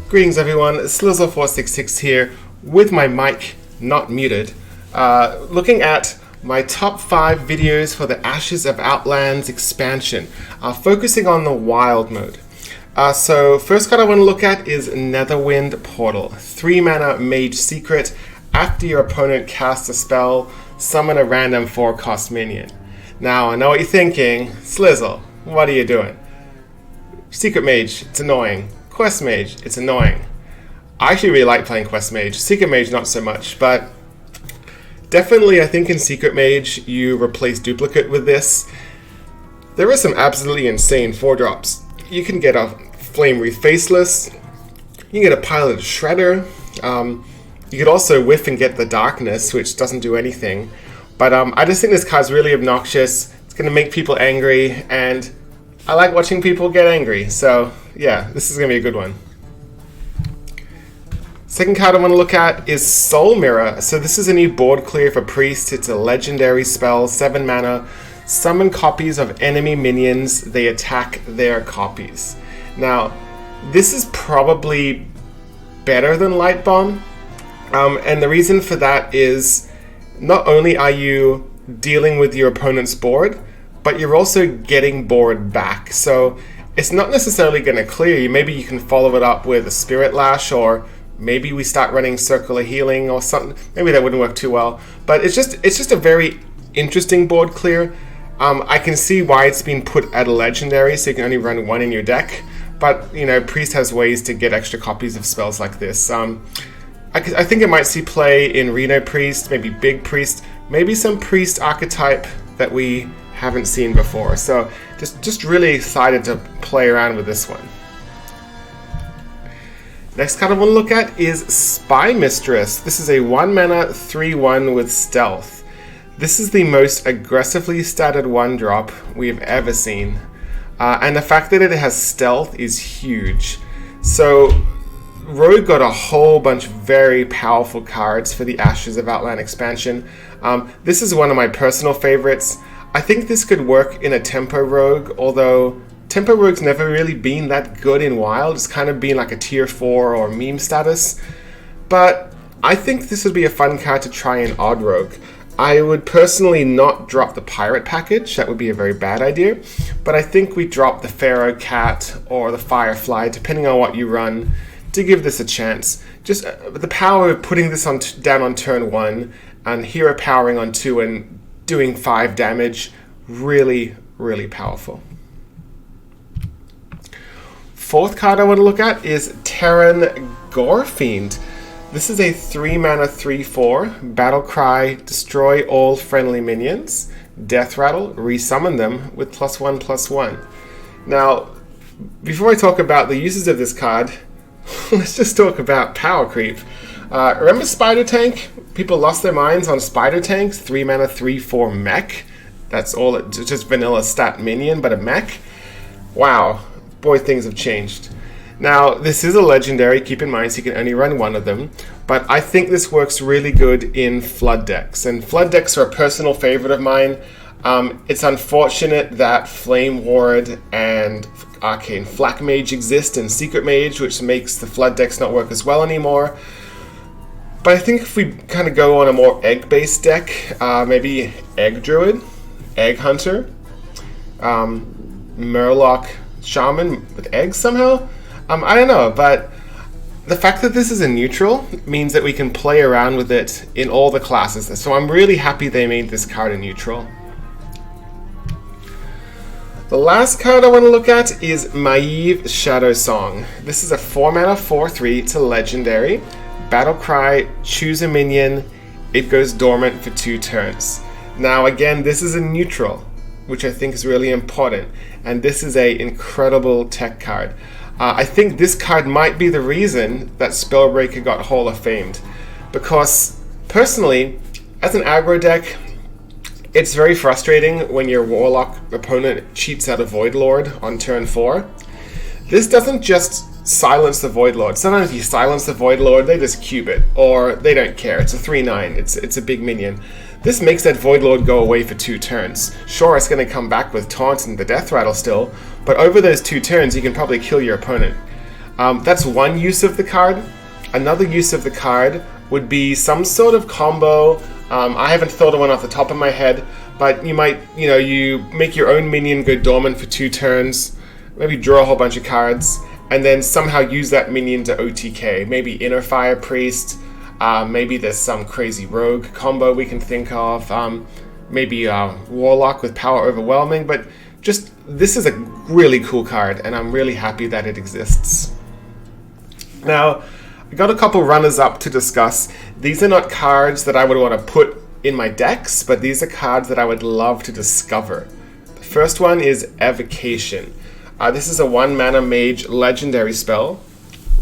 Greetings everyone, slizzle466 here with my mic not muted, looking at my top 5 videos for the Ashes of Outland's expansion, focusing on the wild mode. So first card I want to look at is Netherwind Portal, 3 mana mage secret. After your opponent casts a spell, summon a random 4-cost minion. Now I know what you're thinking, Slizzle, what are you doing? Secret Mage, it's annoying. Quest Mage, it's annoying. I actually really like playing Quest Mage. Secret Mage, not so much, but definitely I think in Secret Mage you replace Duplicate with this. There are some absolutely insane 4-drops. You can get a Flame Wreath Faceless, you can get a Pilot Shredder, you could also whiff and get the Darkness, which doesn't do anything. But I just think this card's really obnoxious, it's going to make people angry, and I like watching people get angry, so yeah, this is going to be a good one. Second card I want to look at is Soul Mirror. So this is a new board clear for Priest. It's a legendary spell, 7 mana. Summon copies of enemy minions. They attack their copies. Now, this is probably better than Light Bomb. And the reason for that is not only are you dealing with your opponent's board, but you're also getting board back. So it's not necessarily going to clear you. Maybe you can follow it up with a Spirit Lash, or maybe we start running Circular Healing or something. Maybe that wouldn't work too well. But it's just a very interesting board clear. I can see why it's been put at a legendary, so you can only run 1 in your deck. But, you know, Priest has ways to get extra copies of spells like this. I think it might see play in Reno Priest, maybe Big Priest, maybe some Priest archetype that we haven't seen before. So just really excited to play around with this one. Next card I want to look at is Spy Mistress. This is a 1 mana 3/1 with stealth. This is the most aggressively statted 1-drop we've ever seen. And the fact that it has stealth is huge. So Rogue got a whole bunch of very powerful cards for the Ashes of Outland expansion. This is one of my personal favorites. I think this could work in a Tempo Rogue, although Tempo Rogue's never really been that good in Wild. It's kind of been like a tier 4 or meme status. But I think this would be a fun card to try in Odd Rogue. I would personally not drop the Pirate package, that would be a very bad idea. But I think we drop the Pharaoh Cat or the Firefly, depending on what you run, to give this a chance. Just the power of putting this down on turn 1 and hero powering on 2 and doing 5 damage, really, really powerful. Fourth card I want to look at is Teron Gor Fiend. This is a 3 mana 3/4 battle cry, destroy all friendly minions, death rattle, resummon them with +1/+1. Now, before I talk about the uses of this card, let's just talk about power creep. Remember Spider Tank? People lost their minds on Spider Tank's 3 mana 3/4 mech. That's all, it's just vanilla stat minion, but a mech. Wow, boy, things have changed. Now, this is a legendary, keep in mind, so you can only run 1 of them, but I think this works really good in Flood decks, and Flood decks are a personal favorite of mine. It's unfortunate that Flame Ward and Arcane Flak Mage exist in Secret Mage, which makes the Flood decks not work as well anymore. But I think if we kind of go on a more egg-based deck, maybe Egg Druid, Egg Hunter, Murloc Shaman with eggs somehow? I don't know, but the fact that this is a neutral means that we can play around with it in all the classes. So I'm really happy they made this card a neutral. The last card I want to look at is Maiev Shadowsong. This is a 4 mana 4/3 to legendary. Battle cry, choose a minion, it goes dormant for 2 turns. Now again, this is a neutral, which I think is really important, and this is an incredible tech card. I think this card might be the reason that Spellbreaker got Hall of Famed, because personally, as an aggro deck, it's very frustrating when your Warlock opponent cheats out a Void Lord on turn 4. This doesn't just silence the Void Lord. Sometimes you silence the Void Lord, they just cube it, or they don't care. It's a 3/9, it's a big minion. This makes that Void Lord go away for 2 turns. Sure, it's going to come back with Taunt and the Death Rattle still, but over those 2 turns you can probably kill your opponent. That's one use of the card. Another use of the card would be some sort of combo. I haven't thought of one off the top of my head, but you might, you make your own minion go dormant for 2 turns, maybe draw a whole bunch of cards, and then somehow use that minion to OTK. Maybe Inner Fire Priest, maybe there's some crazy rogue combo we can think of, maybe Warlock with Power Overwhelming, but just, this is a really cool card, and I'm really happy that it exists. Now, I got a couple runners-up to discuss. These are not cards that I would want to put in my decks, but these are cards that I would love to discover. The first one is Evocation. This is a 1-mana mage legendary spell.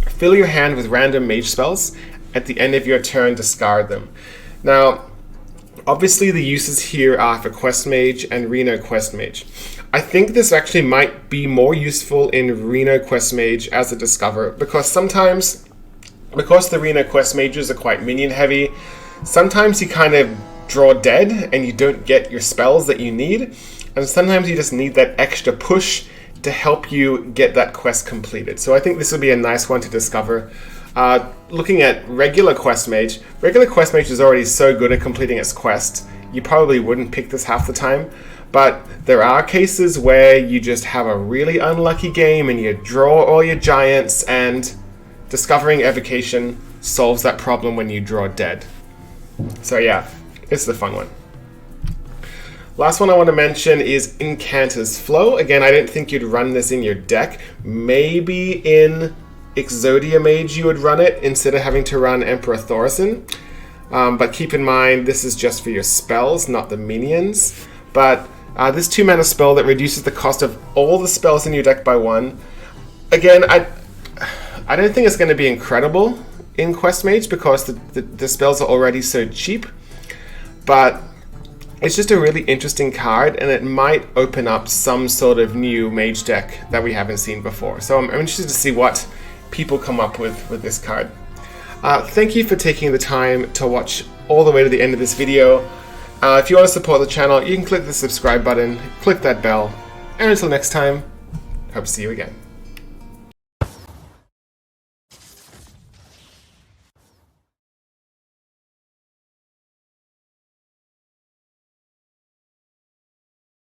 Fill your hand with random mage spells. At the end of your turn, discard them. Now, obviously the uses here are for Quest Mage and Reno Quest Mage. I think this actually might be more useful in Reno Quest Mage as a discover, because sometimes, because the Reno Quest Mages are quite minion heavy, sometimes you kind of draw dead and you don't get your spells that you need, and sometimes you just need that extra push to help you get that quest completed. So I think this would be a nice one to discover. Looking at regular Quest Mage is already so good at completing its quest, you probably wouldn't pick this half the time, but there are cases where you just have a really unlucky game and you draw all your giants, and discovering Evocation solves that problem when you draw dead. So yeah, it's the fun one. Last one I want to mention is Cantus Flow. Again, I didn't think you'd run this in your deck. Maybe in Exodia Mage you would run it instead of having to run Emperor Thaurissan. But keep in mind, this is just for your spells, not the minions. But this 2-mana spell that reduces the cost of all the spells in your deck by 1. Again, I don't think it's going to be incredible in Quest Mage because the spells are already so cheap. But it's just a really interesting card, and it might open up some sort of new mage deck that we haven't seen before. So I'm interested to see what people come up with this card. Thank you for taking the time to watch all the way to the end of this video. If you want to support the channel, you can click the subscribe button, click that bell, and until next time, hope to see you again.